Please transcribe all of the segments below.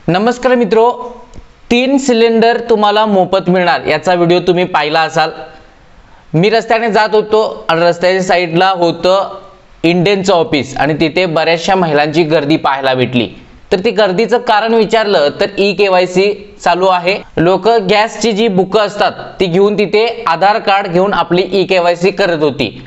नमस्कार मित्रो, 3 सिलेंडर तुम्हाला मोफत मिळणार याचा व्हिडिओ तुम्ही पाहिला असाल। मी रस्त्याने जात होतो आणि रस्त्याच्या साइडला होतं इंडियनचं ऑफिस आणि तिथे बऱ्याचशा महिलांची गर्दी पाहायला भेटली। तर ती गर्दीचं कारण विचारलं तर ई-केवायसी चालू आहे। लोक गॅसची जी बुक असतात ती घेऊन तिथे आधार कार्ड घेऊन आपली ई-केवायसी करत होती।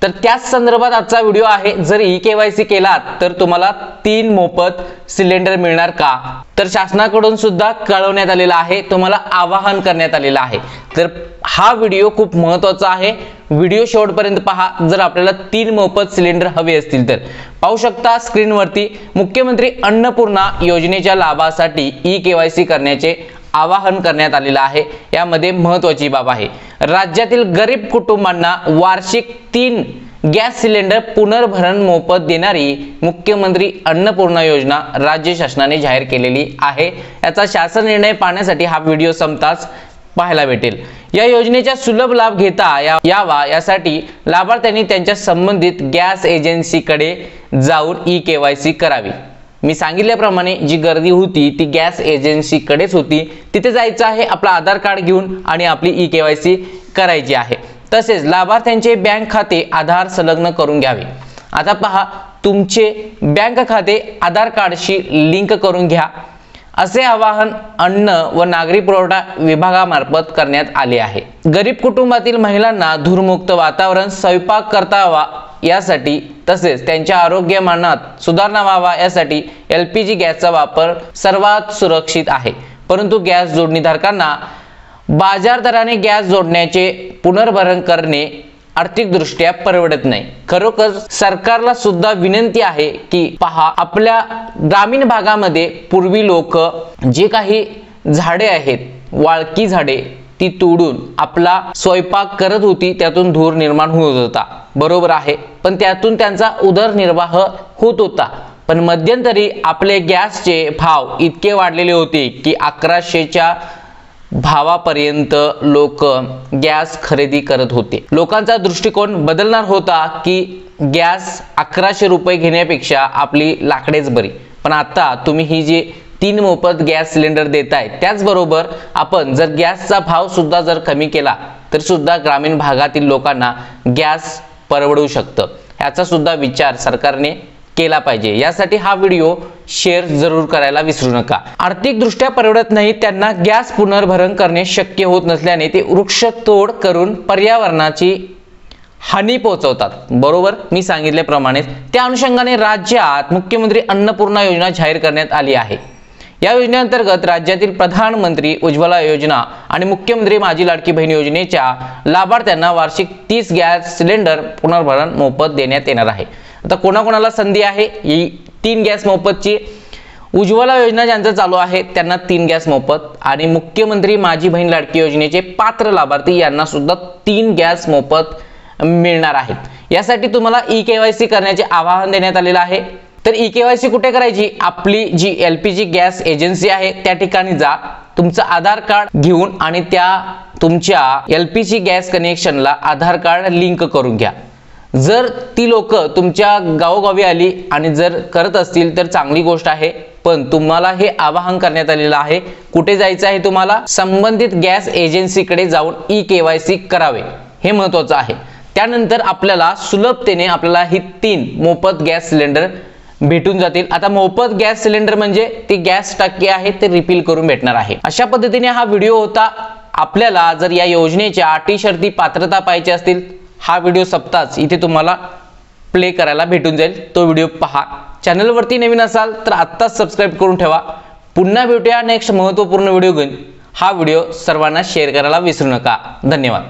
तर त्याच संदर्भात आजचा व्हिडिओ आहे। जर ई-केवायसी केलात तर तुम्हाला 3 मोफत सिलेंडर मिळणार का, तर शासनाकडून सुद्धा कळवण्यात आलेला आहे, तुम्हाला आवाहन करण्यात आलेला आहे। तर हा व्हिडिओ खूप महत्त्वाचा आहे, व्हिडिओ शेवटपर्यंत पहा। जर आपल्याला 3 मोफत सिलेंडर हवे असतील तर पाहू शकता स्क्रीनवरती मुख्यमंत्री अन्नपूर्णा योजनेच्या लाभासाठी ई-केवायसी करण्याचे आवाहन करण्यात आलेला आहे। यामध्ये महत्त्वाची बाब आहे, राज्यातील गरीब कुटुंबांना वार्षिक 3 गॅस सिलेंडर पुनर्भरण मोफत देणारी मुख्यमंत्री अन्नपूर्णा योजना राज्य शासनाने जाहीर केलेली आहे। याचा शासन निर्णय पाहण्यासाठी हा व्हिडिओ संपताच पाहायला भेटेल। या योजनेचा सुलभ लाभ घेता यावा यासाठी लाभार्थ्यांनी त्यांच्या संबंधित गॅस एजन्सीकडे जाऊन ई-केवायसी करावी। मी सांगितल्याप्रमाणे जी गर्दी होती ती गॅस एजन्सीकडेच होती। तिथे जायचं आहे, आपला आधार कार्ड घेऊन आणि आपली ई-केवायसी करायची आहे। तसेच लाभार्थ्यांचे बँक खाते आधार संलग्न करून घ्यावे। आता पहा, तुमचे बँक खाते आधार कार्डशी लिंक करून घ्या असे आवाहन अन्न व नागरी पुरवठा विभागामार्फत करण्यात आले आहे। गरीब कुटुंबातील महिलांना धूरमुक्त वातावरण स्वयंपाक करता यावा यासाठी तसेच त्यांच्या आरोग्यमानात सुधारणा व्हावा यासाठी एलपीजी गॅसचा वापर सर्वात सुरक्षित आहे। परंतु गॅस जोडणीधारकांना बाजार दराने गॅस जोडण्याचे पुनर्भरण करणे आर्थिकदृष्ट्या परवडत नाही। खरोखर सरकारला सुद्धा विनंती आहे की पहा, आपल्या ग्रामीण भागामध्ये पूर्वी लोक जे काही झाडे आहेत, वाळकी झाडे, ती तोडून आपला स्वयंपाक करत होती, त्यातून धूर निर्माण होत होता, बरोबर आहे। पण त्यातून त्यांचा उदरनिर्वाह होत होता। पण मध्यंतरी आपले गॅसचे भाव इतके वाढलेले होते की 1100च्या भावापर्यंत लोक गॅस खरेदी करत होते। लोकांचा दृष्टिकोन बदलणार होता की गॅस 1100 रुपये घेण्यापेक्षा आपली लाकडेच बरी। पण आता तुम्ही ही जी 3 मोफत गॅस सिलेंडर देताय, त्याचबरोबर आपण जर गॅसचा भाव सुद्धा जर कमी केला तर सुद्धा ग्रामीण भागातील लोकांना गॅस परवडू शकतं। याचा सुद्धा विचार सरकारने केला पाहिजे। यासाठी हा व्हिडिओ शेअर जरूर करायला विसरू नका। आर्थिक दृष्ट्या परवडत नाही त्यांना गॅस पुनर्भरण करणे शक्य होत नसल्याने ते वृक्षतोड करून पर्यावरणाची हानी पोहोचवतात, बरोबर। मी सांगितल्याप्रमाणे त्या अनुषंगाने राज्यात मुख्यमंत्री अन्नपूर्णा योजना जाहीर करण्यात आली आहे। या योजनेअंतर्गत राज्यातील प्रधानमंत्री उज्ज्वला योजना आणि मुख्यमंत्री माझी लाडकी बहीण योजनेच्या लाभार्थ्यांना वार्षिक 30 गॅस सिलेंडर पुनर्भरण मोफत देण्यात येणार आहे। आता कोणाकोणाला संधी आहे ही 3 गॅस मोफतची? उज्ज्वला योजना ज्यांचं चालू आहे त्यांना 3 गॅस मोफत आणि मुख्यमंत्री माझी बहीण लाडकी योजनेचे पात्र लाभार्थी यांना सुद्धा 3 गॅस मोफत मिळणार आहेत। यासाठी तुम्हाला ई-केवायसी करण्याचे आवाहन देण्यात आलेलं आहे। तर ई-केवायसी कुठे करायची? आपली जी एलपीजी गॅस एजन्सी आहे त्या ठिकाणी जा, तुमचं आधार कार्ड घेऊन आणि त्या तुमच्या एलपीजी गॅस कनेक्शनला आधार कार्ड लिंक करून घ्या। जर ती लोक तुमच्या गावोगावी आली आणि जर करत असतील तर चांगली गोष्ट आहे, पण तुम्हाला हे आवाहन करण्यात आलेलं आहे। कुठे जायचं आहे? तुम्हाला संबंधित गॅस एजन्सीकडे जाऊन ई-केवायसी करावे, हे महत्त्वाचं आहे। त्यानंतर आपल्याला सुलभतेने आपल्याला ही 3 मोफत गॅस सिलेंडर भेटून जातील। आता मोफत गॅस सिलेंडर म्हणजे ती गॅस टाकी आहे ते रिफिल करून भेटणार आहे। अशा पद्धतीने हा व्हिडिओ होता। आपल्याला जर या योजनेच्या अटी शर्ती पात्रता पाहिजे असतील, हा व्हिडिओ सप्ताच इथे तुम्हाला प्ले करायला भेटून जाईल, तो व्हिडिओ पहा। चॅनलवरती नवीन असाल तर आत्ताच सबस्क्राइब करून ठेवा। पुन्हा भेटूया नेक्स्ट महत्त्वपूर्ण व्हिडिओ घेऊन। हा व्हिडिओ सर्वांना शेअर करायला विसरू नका। धन्यवाद।